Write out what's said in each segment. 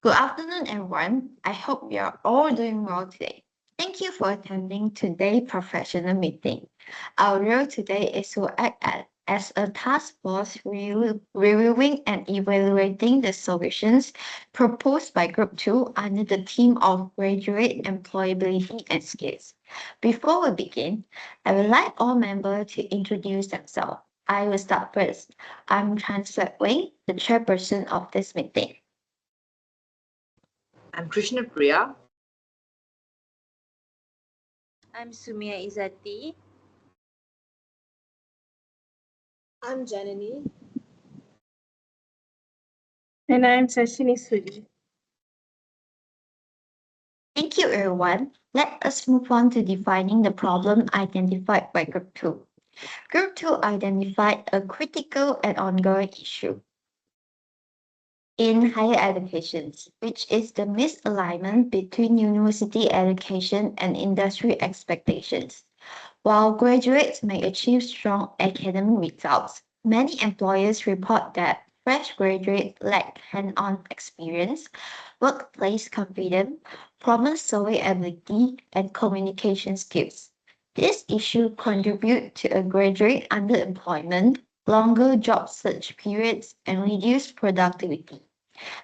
Good afternoon, everyone. I hope you are all doing well today. Thank you for attending today's professional meeting. Our role today is to act as a task force reviewing and evaluating the solutions proposed by Group 2 under the theme of graduate employability and skills. Before we begin, I would like all members to introduce themselves. I will start first. I'm Chancellor Wing, the chairperson of this meeting. I'm Krishna Priya. I'm Sumia Izati. I'm Janani. And I'm Sashini Suri. Thank you, everyone. Let us move on to defining the problem identified by Group 2. Group 2 identified a critical and ongoing issue in higher education, which is the misalignment between university education and industry expectations. While graduates may achieve strong academic results, many employers report that fresh graduates lack hands-on experience, workplace confidence, problem-solving ability, and communication skills. This issue contribute to a graduate underemployment, longer job search periods, and reduced productivity.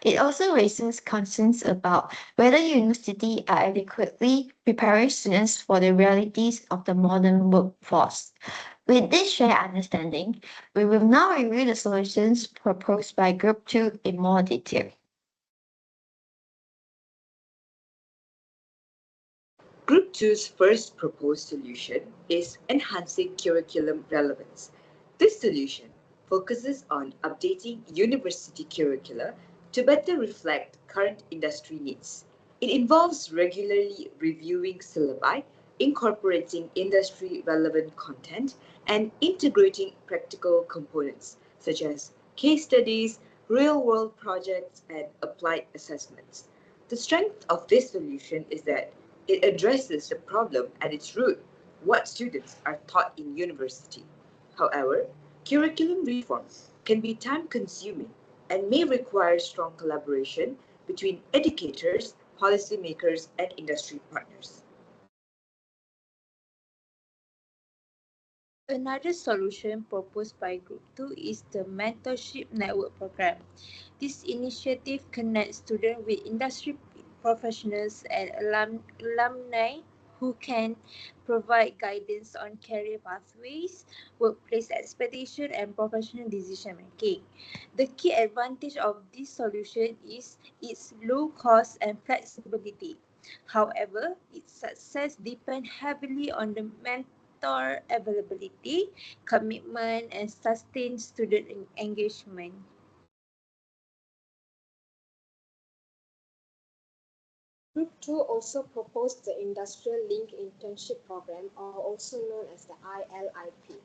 It also raises concerns about whether universities are adequately preparing students for the realities of the modern workforce. With this shared understanding, we will now review the solutions proposed by Group 2 in more detail. Group 2's first proposed solution is enhancing curriculum relevance. This solution focuses on updating university curricula to better reflect current industry needs. It involves regularly reviewing syllabi, incorporating industry relevant content, and integrating practical components such as case studies, real world projects, and applied assessments. The strength of this solution is that it addresses the problem at its root, what students are taught in university. However, curriculum reform can be time consuming and may require strong collaboration between educators, policymakers, and industry partners. Another solution proposed by Group 2 is the Mentorship Network Program. This initiative connects students with industry professionals and alumni who can provide guidance on career pathways, workplace expectation, and professional decision making. The key advantage of this solution is its low cost and flexibility. However, its success depends heavily on the mentor availability, commitment, and sustained student engagement. Group 2 also proposed the Industrial Link Internship Program, or also known as the ILIP.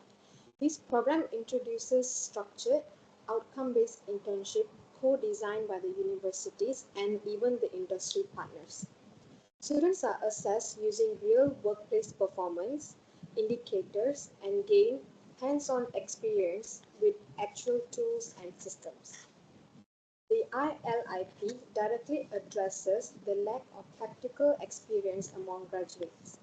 This program introduces structured, outcome-based internship co-designed by the universities and even the industry partners. Students are assessed using real workplace performance indicators and gain hands-on experience with actual tools and systems. The ILIP directly addresses the lack of practical experience among graduates.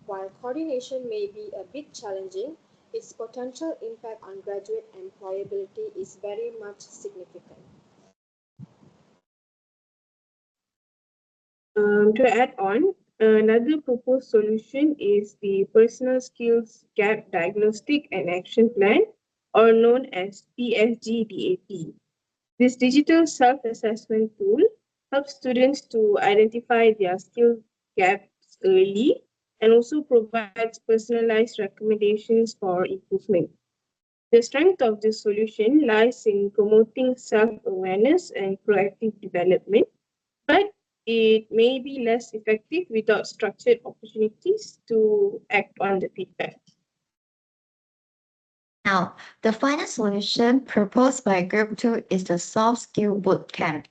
While coordination may be a bit challenging, its potential impact on graduate employability is very much significant. To add on, another proposed solution is the Personal Skills Gap Diagnostic and Action Plan, or known as PSGDAP. This digital self-assessment tool helps students to identify their skill gaps early and also provides personalized recommendations for improvement. The strength of this solution lies in promoting self-awareness and proactive development, but it may be less effective without structured opportunities to act on the feedback. Now, the final solution proposed by Group 2 is the Soft Skill Bootcamp.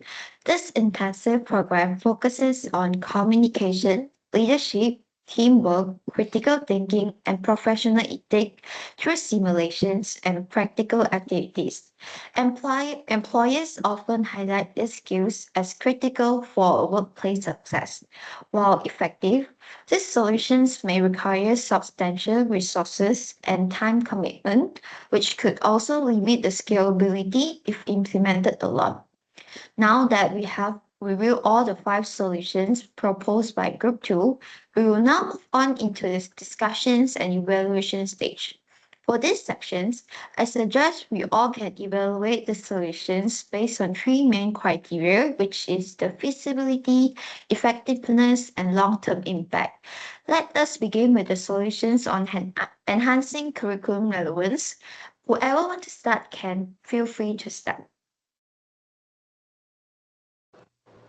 This intensive program focuses on communication, leadership, teamwork, critical thinking, and professional ethics through simulations and practical activities. Employers often highlight these skills as critical for workplace success. While effective, these solutions may require substantial resources and time commitment, which could also limit the scalability if implemented alone. Now that we have reviewed all the five solutions proposed by Group 2, we will now move on into the discussions and evaluation stage. For these sections, I suggest we all can evaluate the solutions based on three main criteria, which is the feasibility, effectiveness, and long-term impact. Let us begin with the solutions on enhancing curriculum relevance. Whoever wants to start can feel free to start.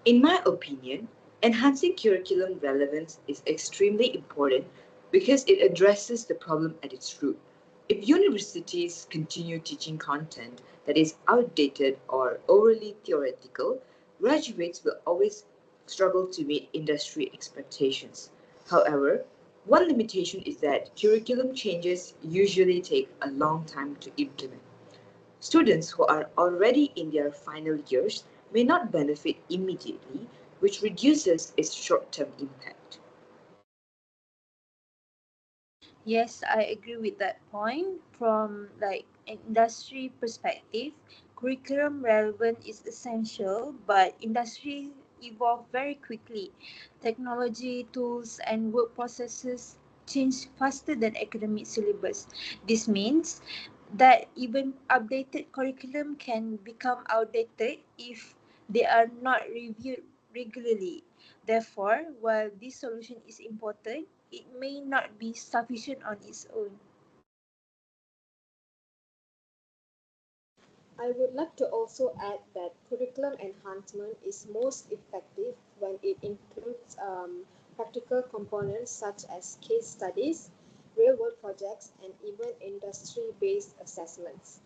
In my opinion, enhancing curriculum relevance is extremely important because it addresses the problem at its root. If universities continue teaching content that is outdated or overly theoretical, graduates will always struggle to meet industry expectations. However, one limitation is that curriculum changes usually take a long time to implement. Students who are already in their final years may not benefit immediately, which reduces its short term impact. Yes, I agree with that point. From like an industry perspective, curriculum relevant is essential, but industry evolve very quickly. Technology, tools, and work processes change faster than academic syllabus. This means that even updated curriculum can become outdated if they are not reviewed regularly. Therefore, while this solution is important, it may not be sufficient on its own. I would like to also add that curriculum enhancement is most effective when it includes practical components such as case studies, real world projects, and even industry based assessments.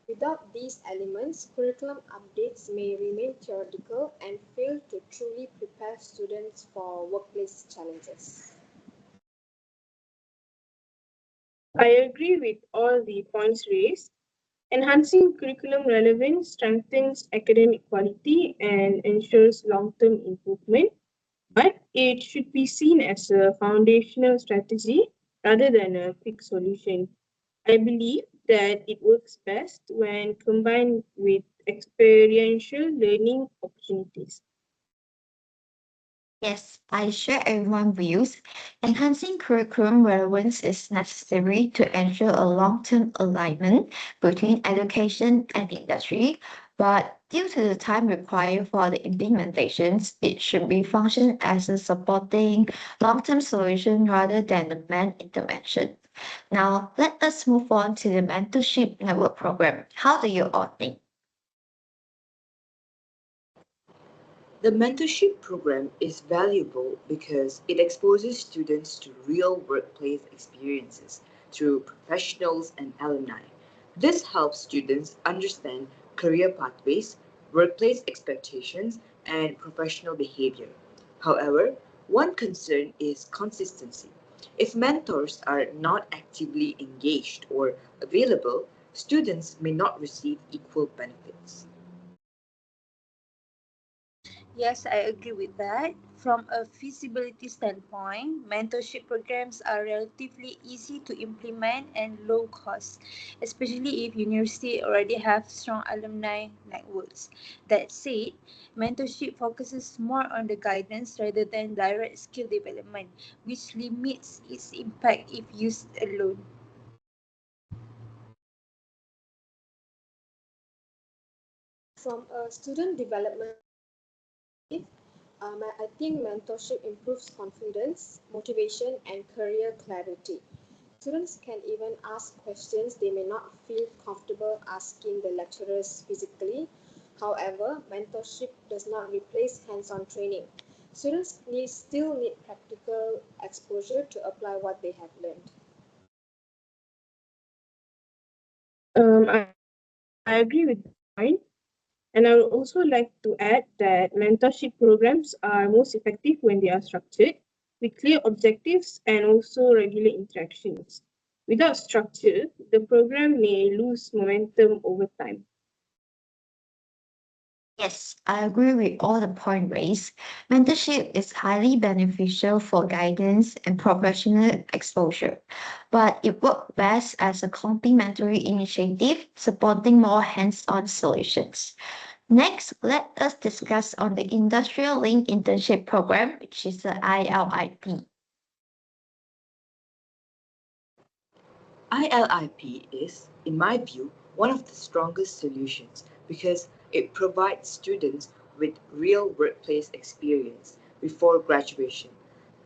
Without these elements, curriculum updates may remain theoretical and fail to truly prepare students for workplace challenges. I agree with all the points raised. Enhancing curriculum relevance strengthens academic quality and ensures long term improvement, but it should be seen as a foundational strategy rather than a quick solution. I believe that it works best when combined with experiential learning opportunities. Yes, I share everyone's views. Enhancing curriculum relevance is necessary to ensure a long-term alignment between education and industry, but due to the time required for the implementations, it should be function as a supporting long-term solution rather than a main intervention. Now, let us move on to the mentorship network program. How do you all think? The mentorship program is valuable because it exposes students to real workplace experiences through professionals and alumni. This helps students understand career pathways, workplace expectations, and professional behavior. However, one concern is consistency. If mentors are not actively engaged or available, students may not receive equal benefits. Yes, I agree with that. From a feasibility standpoint, mentorship programs are relatively easy to implement and low cost, especially if university already have strong alumni networks. That said, mentorship focuses more on the guidance rather than direct skill development, which limits its impact if used alone. From a student development perspective, I think mentorship improves confidence, motivation, and career clarity. Students can even ask questions they may not feel comfortable asking the lecturers physically. However, mentorship does not replace hands-on training. Students still need practical exposure to apply what they have learned. I agree with that point. And I would also like to add that mentorship programs are most effective when they are structured, with clear objectives and also regular interactions. Without structure, the program may lose momentum over time. Yes, I agree with all the point raised. Mentorship is highly beneficial for guidance and professional exposure, but it works best as a complementary initiative supporting more hands-on solutions. Next, let us discuss on the Industrial Link Internship Program, which is the ILIP. ILIP is, in my view, one of the strongest solutions because it provides students with real workplace experience before graduation.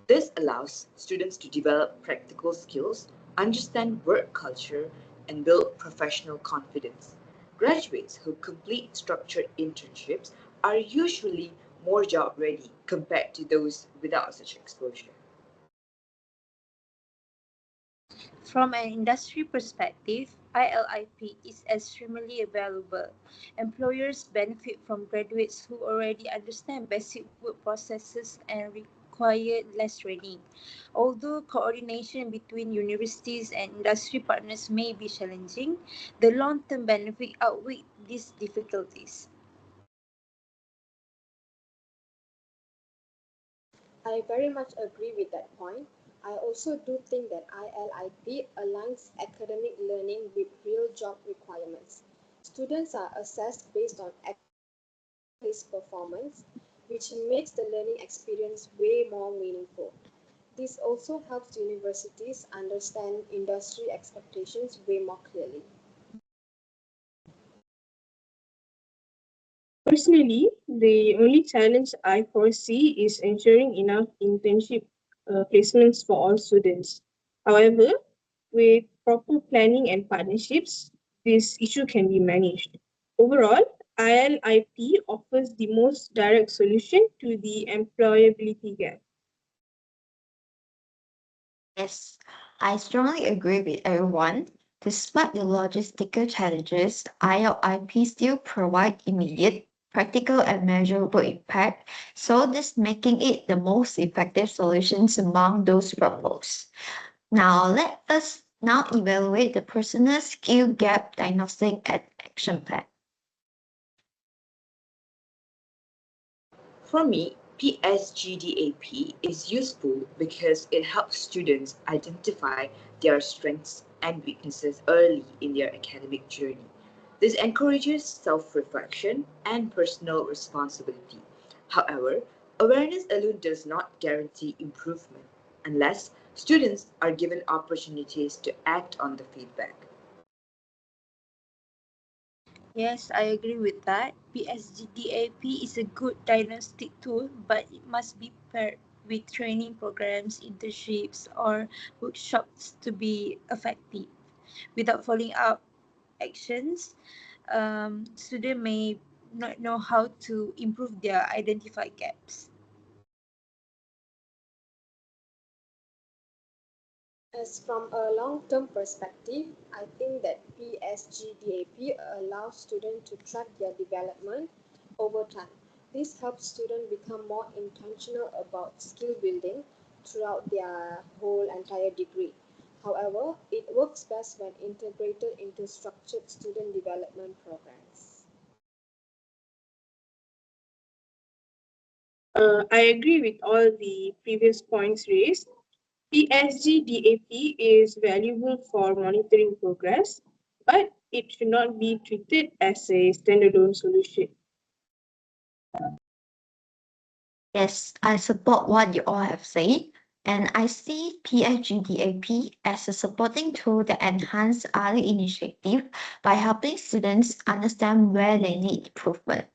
This allows students to develop practical skills, understand work culture, and build professional confidence. Graduates who complete structured internships are usually more job ready compared to those without such exposure. From an industry perspective, ILIP is extremely valuable. Employers benefit from graduates who already understand basic work processes and require less training. Although coordination between universities and industry partners may be challenging, the long-term benefit outweighs these difficulties. I very much agree with that point. I also do think that ILIP aligns academic learning with real job requirements. Students are assessed based on workplace performance, which makes the learning experience way more meaningful. This also helps universities understand industry expectations way more clearly. Personally, the only challenge I foresee is ensuring enough internship placements for all students. However, with proper planning and partnerships, this issue can be managed. Overall, ILIP offers the most direct solution to the employability gap. Yes, I strongly agree with everyone. Despite the logistical challenges, ILIP still provide immediate, practical, and measurable impact, so this making it the most effective solutions among those proposed. Now let us now evaluate the personal skill gap diagnostic and action plan. For me, PSGDAP is useful because it helps students identify their strengths and weaknesses early in their academic journey. This encourages self reflection and personal responsibility. However, awareness alone does not guarantee improvement unless students are given opportunities to act on the feedback. Yes, I agree with that. PSGDAP is a good diagnostic tool, but it must be paired with training programs, internships, or workshops to be effective. Without following up actions, students may not know how to improve their identified gaps. As from a long-term perspective, I think that PSGDAP allows students to track their development over time. This helps students become more intentional about skill building throughout their whole entire degree. However, it works best when integrated into structured student development programs. I agree with all the previous points raised. PSGDAP is valuable for monitoring progress, but it should not be treated as a standalone solution. Yes, I support what you all have said, and I see PSGDAP as a supporting tool that enhances other initiatives by helping students understand where they need improvement.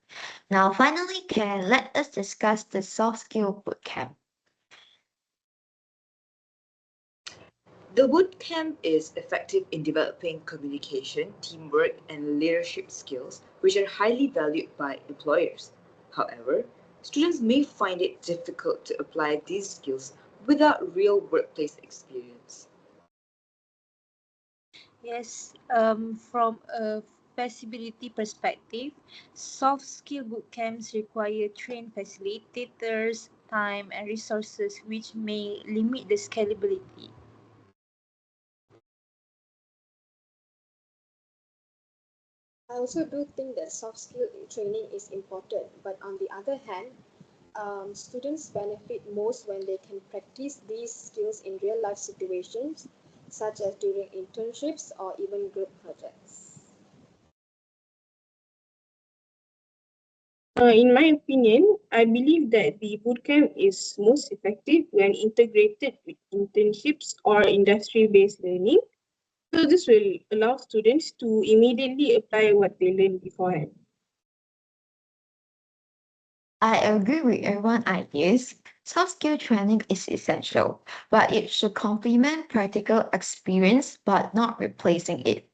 Now, finally, can let us discuss the soft skill bootcamp. The bootcamp is effective in developing communication, teamwork, and leadership skills, which are highly valued by employers. However, students may find it difficult to apply these skills without real workplace experience. Yes, from a feasibility perspective, soft skill boot camps require trained facilitators, time, and resources, which may limit the scalability. I also do think that soft skill training is important, but on the other hand, students benefit most when they can practice these skills in real life situations, such as during internships or even group projects. In my opinion, I believe that the bootcamp is most effective when integrated with internships or industry-based learning. So this will allow students to immediately apply what they learned beforehand. I agree with everyone's ideas. Soft skill training is essential, but it should complement practical experience but not replacing it.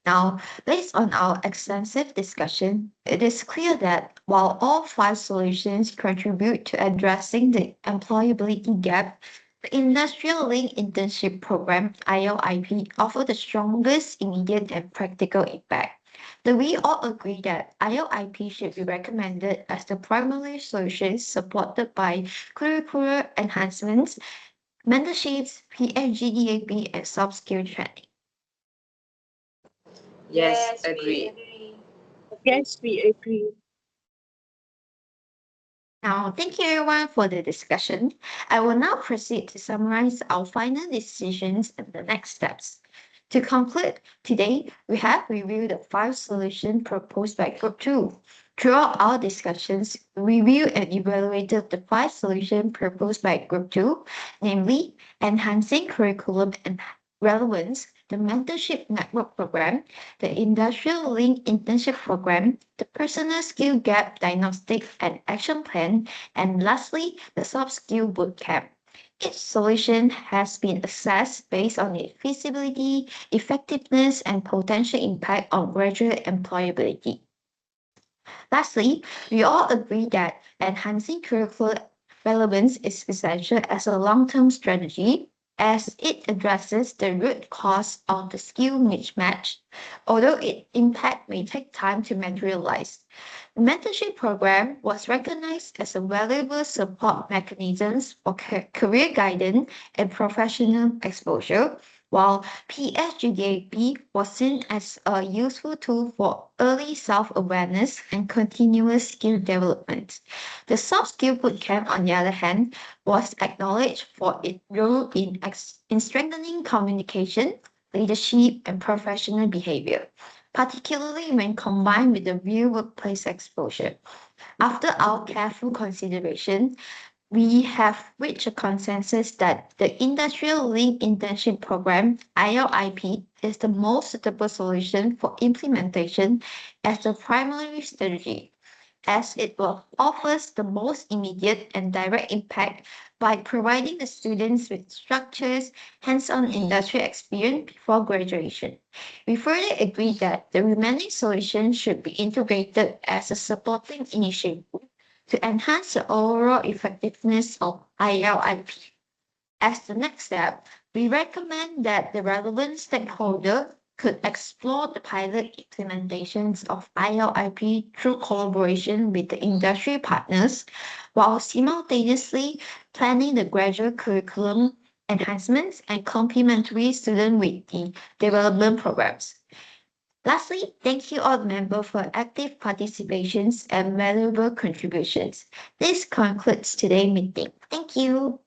Now, based on our extensive discussion, it is clear that while all five solutions contribute to addressing the employability gap, the Industrial Link Internship Program (ILIP) offers the strongest immediate and practical impact. Do we all agree that ILIP should be recommended as the primary solution supported by curricular enhancements, mentorships, PSGDAP, and soft skill training? Yes, Yes, we agreed. agree. Agreed. Yes, we agree. Now, thank you everyone for the discussion. I will now proceed to summarize our final decisions and the next steps. To conclude, today we have reviewed the five solutions proposed by Group 2. Throughout our discussions, we reviewed and evaluated the five solutions proposed by Group 2, namely enhancing curriculum and relevance, the mentorship network program, the industrial link internship program, the personal skill gap diagnostic and action plan, and lastly, the soft skill bootcamp. Each solution has been assessed based on its feasibility, effectiveness, and potential impact on graduate employability. Lastly, we all agree that enhancing curricular relevance is essential as a long-term strategy as it addresses the root cause of the skill mismatch, although its impact may take time to materialize. The mentorship program was recognized as a valuable support mechanism for career guidance and professional exposure, while PSGDAP was seen as a useful tool for early self-awareness and continuous skill development. The soft skill bootcamp, on the other hand, was acknowledged for its role in strengthening communication, leadership, and professional behavior, particularly when combined with the real workplace exposure. After our careful consideration, we have reached a consensus that the Industrial Link Internship Program (ILIP) is the most suitable solution for implementation as the primary strategy, as it offers the most immediate and direct impact by providing the students with structures, hands-on industry experience before graduation. We further agree that the remaining solutions should be integrated as a supporting initiative to enhance the overall effectiveness of ILIP. As the next step, we recommend that the relevant stakeholder could explore the pilot implementations of ILIP through collaboration with the industry partners, while simultaneously planning the graduate curriculum enhancements and complementary student with the development programs. Lastly, thank you all members for active participations and valuable contributions. This concludes today's meeting. Thank you.